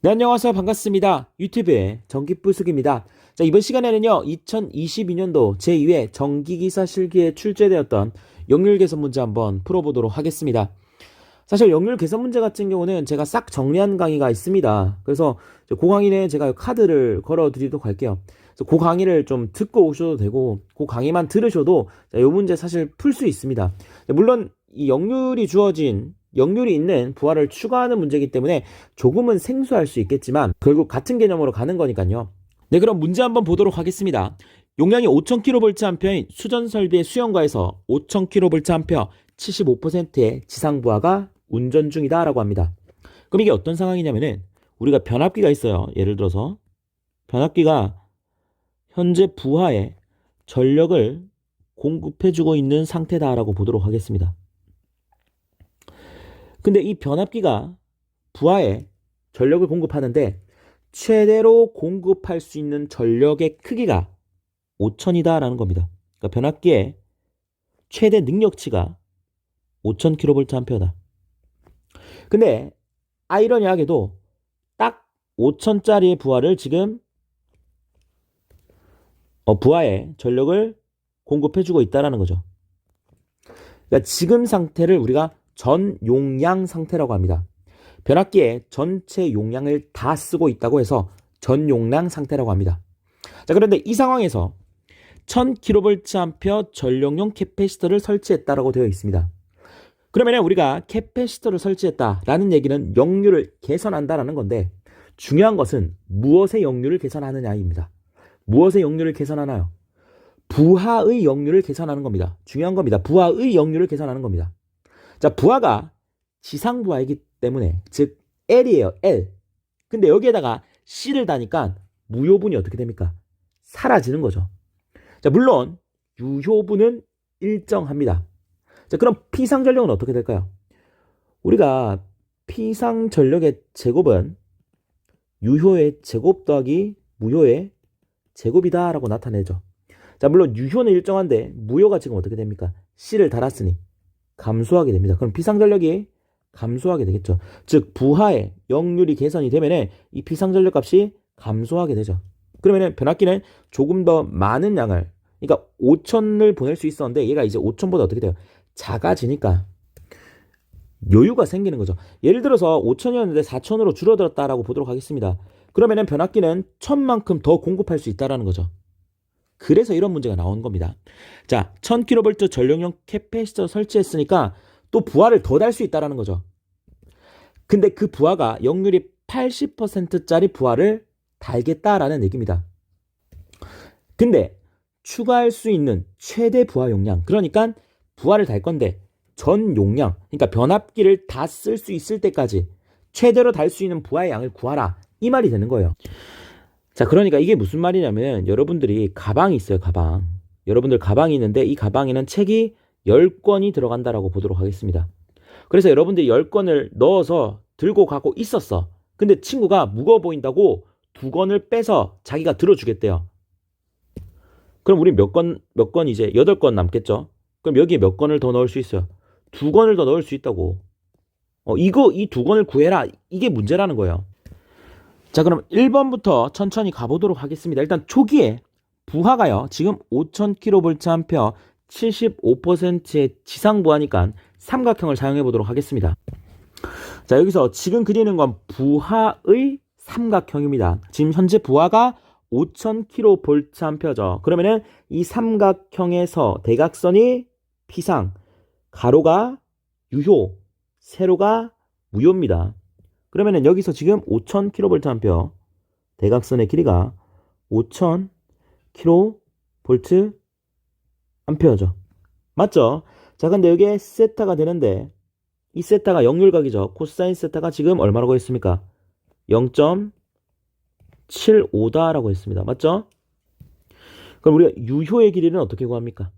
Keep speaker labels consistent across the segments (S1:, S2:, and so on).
S1: 네, 안녕하세요. 반갑습니다. 유튜브의 전기부숙입니다. 자, 이번 시간에는요, 2022년도 제2회 전기기사 실기에 출제되었던 역률 개선 문제 한번 풀어보도록 하겠습니다. 사실 역률 개선 문제 같은 경우는 제가 싹 정리한 강의가 있습니다. 그래서 그 강의는 제가 카드를 걸어 드리도록 할게요. 그래서 그 강의를 좀 듣고 오셔도 되고, 그 강의만 들으셔도 이 문제 사실 풀 수 있습니다. 물론 이 역률이 있는 부하를 추가하는 문제이기 때문에 조금은 생소할 수 있겠지만 결국 같은 개념으로 가는 거니까요. 네, 그럼 문제 한번 보도록 하겠습니다. 용량이 5000kVA인 수전 설비의 수용가에서 5000kVA 75%의 지상 부하가 운전 중이다 라고 합니다. 그럼 이게 어떤 상황이냐면은 우리가 변압기가 있어요. 예를 들어서 변압기가 현재 부하에 전력을 공급해주고 있는 상태다라고 보도록 하겠습니다. 근데 이 변압기가 부하에 전력을 공급하는데 최대로 공급할 수 있는 전력의 크기가 5000이다라는 겁니다. 그러니까 변압기의 최대 능력치가 5000kVA다. 근데 아이러니하게도 딱 5000짜리의 부하를 지금 부하에 전력을 공급해주고 있다라는 거죠. 그러니까 지금 상태를 우리가 전 용량 상태라고 합니다. 변압기의 전체 용량을 다 쓰고 있다고 해서 전 용량 상태라고 합니다. 자, 그런데 이 상황에서 1000kVA 전력용 캐패시터를 설치했다라고 되어 있습니다. 그러면 우리가 캐패시터를 설치했다라는 얘기는 역률을 개선한다라는 건데 중요한 것은 무엇의 역률을 개선하느냐입니다. 무엇의 역률을 개선하나요? 부하의 역률을 개선하는 겁니다. 중요한 겁니다. 부하의 역률을 개선하는 겁니다. 자, 부하가 지상 부하이기 때문에 즉 L이에요. L. 근데 여기에다가 C를 다니까 무효분이 어떻게 됩니까? 사라지는 거죠. 자, 물론 유효분은 일정합니다. 자, 그럼 피상전력은 어떻게 될까요? 우리가 피상전력의 제곱은 유효의 제곱 더하기 무효의 제곱이다 라고 나타내죠. 자, 물론 유효는 일정한데 무효가 지금 어떻게 됩니까? C를 달았으니 감소하게 됩니다. 그럼 피상전력이 감소하게 되겠죠. 즉 부하의 역률이 개선이 되면 이 피상전력 값이 감소하게 되죠. 그러면 변압기는 조금 더 많은 양을, 그러니까 5000을 보낼 수 있었는데 얘가 이제 5000보다 어떻게 돼요? 작아지니까 여유가 생기는 거죠. 예를 들어서 5000이었는데 4000으로 줄어들었다라고 보도록 하겠습니다. 그러면 변압기는 1000만큼 더 공급할 수 있다라는 거죠. 그래서 이런 문제가 나온 겁니다. 자, 1000kV 전력용 캐패시터 설치했으니까 또 부하를 더 달 수 있다는 거죠. 근데 그 부하가 역률이 80%짜리 부하를 달겠다라는 얘기입니다. 근데 추가할 수 있는 최대 부하 용량, 그러니까 부하를 달 건데 전 용량, 그러니까 변압기를 다 쓸 수 있을 때까지 최대로 달 수 있는 부하의 양을 구하라, 이 말이 되는 거예요. 자, 그러니까 이게 무슨 말이냐면 여러분들이 가방이 있어요. 가방. 여러분들 가방이 있는데 이 가방에는 책이 10권이 들어간다라고 보도록 하겠습니다. 그래서 여러분들이 10권을 넣어서 들고 가고 있었어. 근데 친구가 무거워 보인다고 2권을 빼서 자기가 들어주겠대요. 그럼 우리 몇 권 이제 8권 남겠죠? 그럼 여기에 몇 권을 더 넣을 수 있어요? 2권을 더 넣을 수 있다고. 이 2권을 구해라. 이게 문제라는 거예요. 자, 그럼 1번부터 천천히 가보도록 하겠습니다. 일단 초기에 부하가요. 지금 5000kVA 75%의 지상 부하니까 삼각형을 사용해 보도록 하겠습니다. 자, 여기서 지금 그리는 건 부하의 삼각형입니다. 지금 현재 부하가 5000kVA죠. 그러면은 이 삼각형에서 대각선이 피상, 가로가 유효, 세로가 무효입니다. 그러면은 여기서 지금 5000kVA 대각선의 길이가 5000kVA죠. 맞죠? 자, 근데 여기에 세타가 되는데 이 세타가 역률각이죠. 코사인 세타가 지금 얼마라고 했습니까? 0.75다라고 했습니다. 맞죠? 그럼 우리가 유효의 길이는 어떻게 구합니까?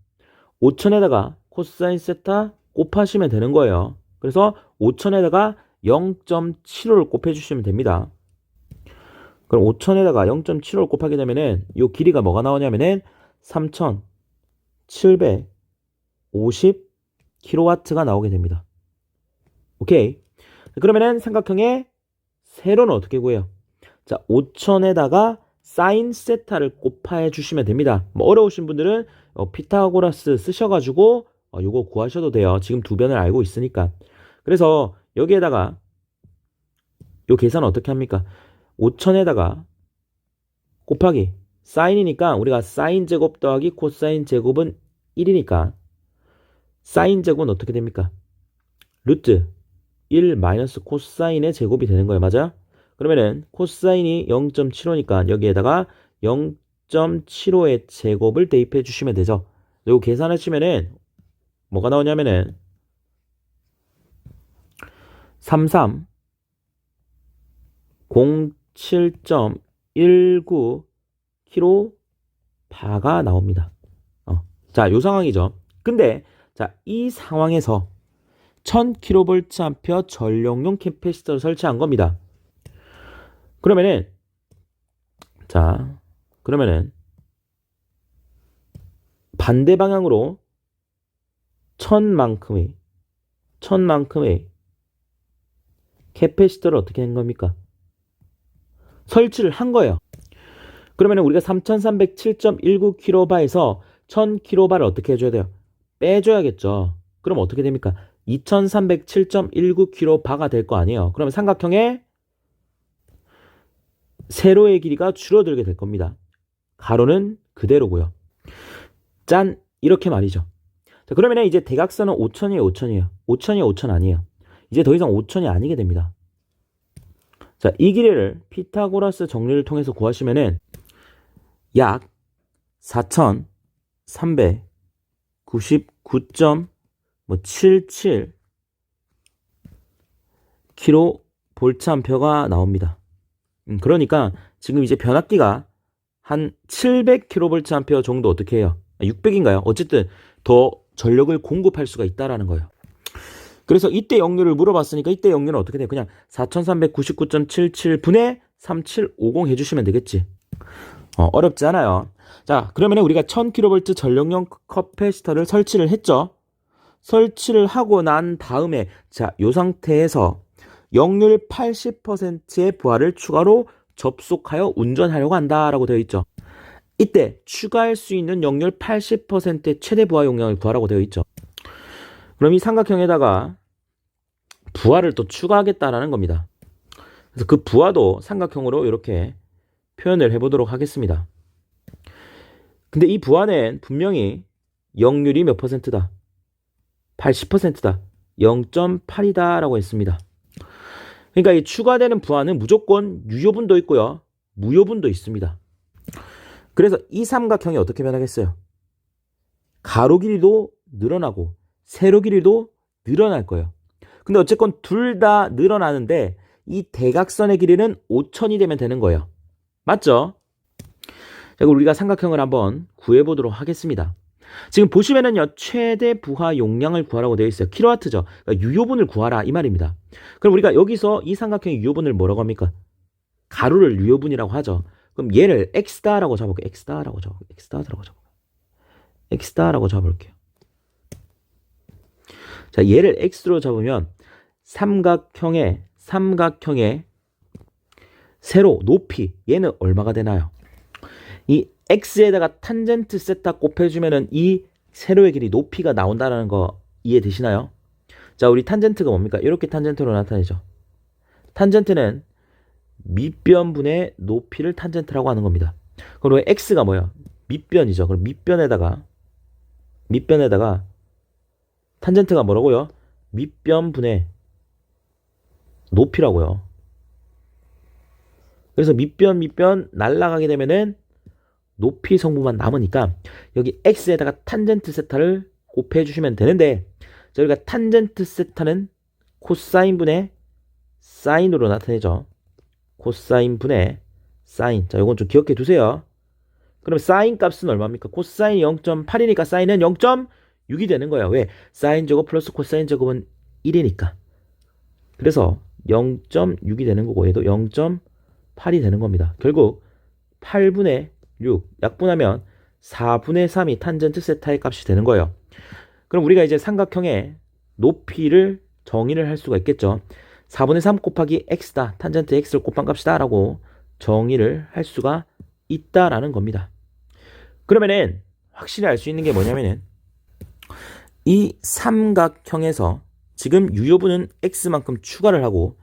S1: 5000에다가 코사인 세타 곱하시면 되는 거예요. 그래서 5000에다가 0.75를 곱해주시면 됩니다. 그럼 5000에다가 0.75를 곱하게 되면은 이 길이가 뭐가 나오냐면은 3750kW가 나오게 됩니다. 오케이. 그러면은 삼각형의 세로는 어떻게 구해요? 자, 5천에다가 사인 세타를 곱해 주시면 됩니다. 뭐 어려우신 분들은 피타고라스 쓰셔가지고 요거 구하셔도 돼요. 지금 두 변을 알고 있으니까. 그래서 여기에다가 요 계산 어떻게 합니까? 5천에다가 곱하기 사인이니까 우리가 사인 제곱 더하기 코사인 제곱은 1이니까 사인 제곱은 어떻게 됩니까? 루트 1 마이너스 코사인의 제곱이 되는 거예요. 맞아? 그러면은 코사인이 0.75니까 여기에다가 0.75의 제곱을 대입해 주시면 되죠. 이거 계산하시면은 뭐가 나오냐면은 33 07.19 킬로바가 나옵니다. 자, 요 상황이죠. 근데 자, 이 상황에서 1000kVA 전력용 캐패시터를 설치한 겁니다. 그러면은 반대 방향으로 1000만큼의 캐패시터를 어떻게 한 겁니까? 설치를 한 거예요. 그러면 우리가 3307.19kV에서 1000kV를 어떻게 해줘야 돼요? 빼줘야겠죠. 그럼 어떻게 됩니까? 2307.19kV가 될 거 아니에요. 그러면 삼각형의 세로의 길이가 줄어들게 될 겁니다. 가로는 그대로고요. 짠! 이렇게 말이죠. 자, 그러면 이제 대각선은 5천이에요, 5천이에요. 5천이 5천 아니에요. 이제 더 이상 5천이 아니게 됩니다. 자, 이 길이를 피타고라스 정리를 통해서 구하시면은 약 4399.77 kVA 나옵니다. 그러니까 지금 이제 변압기가 한 700 kVA 정도 어떻게 해요? 600인가요? 어쨌든 더 전력을 공급할 수가 있다라는 거예요. 그래서 이때 역률을 물어봤으니까 이때 역률은 어떻게 돼요? 그냥 4399.77분의 3750 해주시면 되겠지. 어렵지 않아요. 자, 그러면 우리가 1000kV 전력용 캐패시터를 설치를 했죠. 설치를 하고 난 다음에 자, 요 상태에서 역률 80%의 부하를 추가로 접속하여 운전하려고 한다라고 되어 있죠. 이때 추가할 수 있는 역률 80%의 최대 부하 용량을 구하라고 되어 있죠. 그럼 이 삼각형에다가 부하를 또 추가하겠다라는 겁니다. 그래서 그 부하도 삼각형으로 이렇게 표현을 해보도록 하겠습니다. 근데 이 부하는 분명히 역률이 몇 퍼센트다? 80%다. 0.8이다 라고 했습니다. 그러니까 이 추가되는 부하는 무조건 유효분도 있고요. 무효분도 있습니다. 그래서 이 삼각형이 어떻게 변하겠어요? 가로 길이도 늘어나고 세로 길이도 늘어날 거예요. 근데 어쨌건 둘 다 늘어나는데 이 대각선의 길이는 5천이 되면 되는 거예요. 맞죠? 자, 우리가 삼각형을 한번 구해보도록 하겠습니다. 지금 보시면은요, 최대 부하 용량을 구하라고 되어 있어요. 킬로와트죠. 그러니까 유효분을 구하라 이 말입니다. 그럼 우리가 여기서 이 삼각형의 유효분을 뭐라고 합니까? 가로를 유효분이라고 하죠. 그럼 얘를 x다라고 잡아볼게요. x다라고 잡아볼게요. 자, 얘를 x로 잡으면 삼각형의 세로 높이 얘는 얼마가 되나요? 이 x에다가 탄젠트 세타 곱해주면은 이 세로의 길이 높이가 나온다는 거 이해되시나요? 자, 우리 탄젠트가 뭡니까? 이렇게 탄젠트로 나타내죠. 탄젠트는 밑변분의 높이를 탄젠트라고 하는 겁니다. 그럼 x가 뭐야? 밑변이죠. 그럼 밑변에다가 탄젠트가 뭐라고요? 밑변분의 높이라고요. 그래서 밑변 날아가게 되면은 높이 성분만 남으니까 여기 x에다가 탄젠트 세타를 곱해 주시면 되는데 저희가 탄젠트 세타는 코사인분의 사인으로 나타내죠. 코사인분의 사인. 자, 이건 좀 기억해 두세요. 그럼 사인 값은 얼마입니까? 코사인이 0.8이니까 사인은 0.6이 되는 거예요. 왜? 사인 제곱 플러스 코사인 제곱은 1이니까. 그래서 0.6이 되는 거고 얘도 0.8이 되는 겁니다. 결국 8분의 6 약분하면 4분의 3이 탄젠트 세타의 값이 되는 거예요. 그럼 우리가 이제 삼각형의 높이를 정의를 할 수가 있겠죠. 4분의 3 곱하기 x다. 탄젠트 x를 곱한 값이다 라고 정의를 할 수가 있다라는 겁니다. 그러면은 확실히 알 수 있는 게 뭐냐면은 이 삼각형에서 지금 유효분은 x만큼 추가를 하고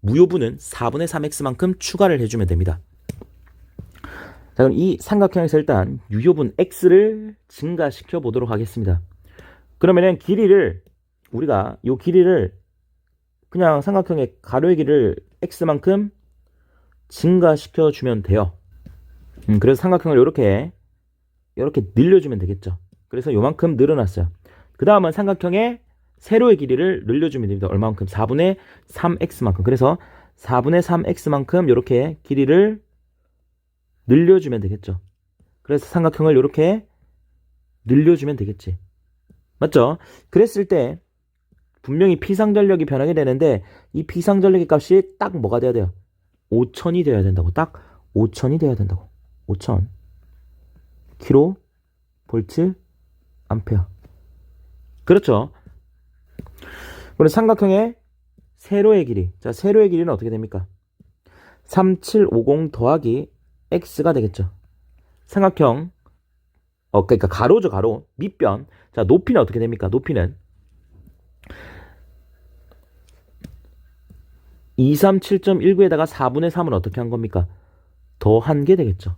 S1: 무효분은 4분의 3x만큼 추가를 해주면 됩니다. 자, 그럼 이 삼각형에서 일단 유효분 x를 증가시켜 보도록 하겠습니다. 그러면은 길이를 우리가 이 길이를 그냥 삼각형의 가로의 길이를 x만큼 증가시켜 주면 돼요. 그래서 삼각형을 이렇게 늘려주면 되겠죠. 그래서 요만큼 늘어났어요. 그 다음은 삼각형의 세로의 길이를 늘려주면 됩니다. 얼마만큼? 4분의 3x만큼. 그래서 4분의 3x만큼 이렇게 길이를 늘려주면 되겠죠. 그래서 삼각형을 이렇게 늘려주면 되겠지. 맞죠? 그랬을 때 분명히 피상전력이 변하게 되는데 이 피상전력의 값이 딱 뭐가 돼야 돼요? 5000이 돼야 된다고. 딱 5000이 돼야 된다고. 5000 킬로 볼트 암페어. 그렇죠. 그럼 삼각형의 세로의 길이. 자, 세로의 길이는 어떻게 됩니까? 3750 더하기 x가 되겠죠. 삼각형 그러니까 가로죠, 가로. 밑변. 자, 높이는 어떻게 됩니까? 높이는 237.19에다가 4분의 3은 어떻게 한 겁니까? 더한 게 되겠죠.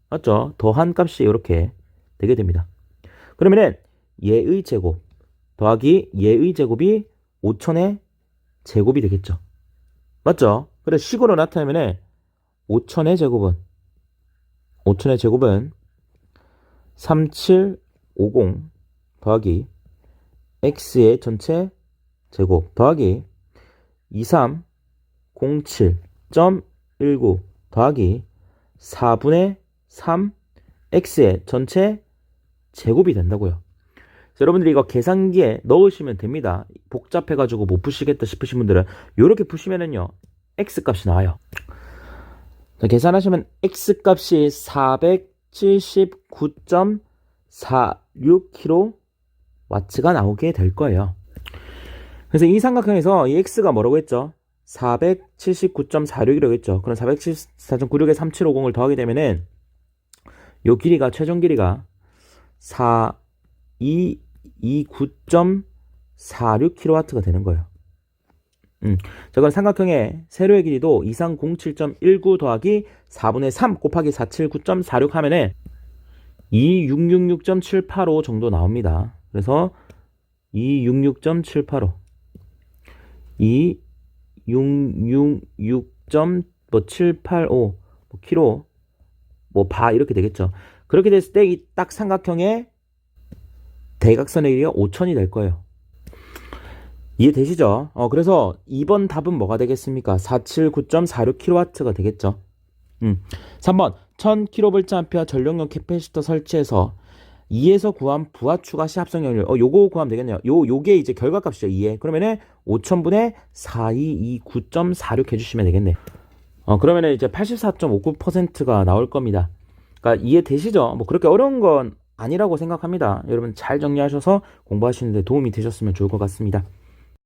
S1: 맞죠? 더한 값이 이렇게 되게 됩니다. 그러면은 얘의 제곱 더하기 얘의 제곱이 5000의 제곱이 되겠죠. 맞죠? 그래 식으로 나타내면은 5000의 제곱은 3750 더하기 x의 전체 제곱 더하기 2307.19 더하기 4분의 3 x의 전체 제곱이 된다고요. 여러분들이 이거 계산기에 넣으시면 됩니다. 복잡해가지고 못 푸시겠다 싶으신 분들은 이렇게 푸시면은요 x값이 나와요. 자, 계산하시면 x값이 479.46kW가 나오게 될 거예요. 그래서 이 삼각형에서 이 x가 뭐라고 했죠? 479.46이라고 했죠. 그럼 474.96에 3750을 더하게 되면은 요 길이가 최종 길이가 4229.46kW가 되는 거예요. 자, 그럼 삼각형의 세로의 길이도 2307.19 더하기 4분의 3 곱하기 479.46 하면은 2666.785 정도 나옵니다. 그래서 266.785 266.785 kg 바 이렇게 되겠죠. 그렇게 됐을 때 이 딱 삼각형의 대각선의 길이가 5000이 될 거예요. 이해되시죠? 그래서 2번 답은 뭐가 되겠습니까? 479.46kW가 되겠죠. 3번 1000kVA 전력용 캐패시터 설치해서 2에서 구한 부하 추가 시 합성연율. 요거 구하면 되겠네요. 요게 이제 결과값이죠. 2에. 그러면은 5000분의 4229.46 해주시면 되겠네. 그러면은 이제 84.59%가 나올 겁니다. 그러니까 이해되시죠? 뭐 그렇게 어려운 건 아니라고 생각합니다. 여러분 잘 정리하셔서 공부하시는데 도움이 되셨으면 좋을 것 같습니다.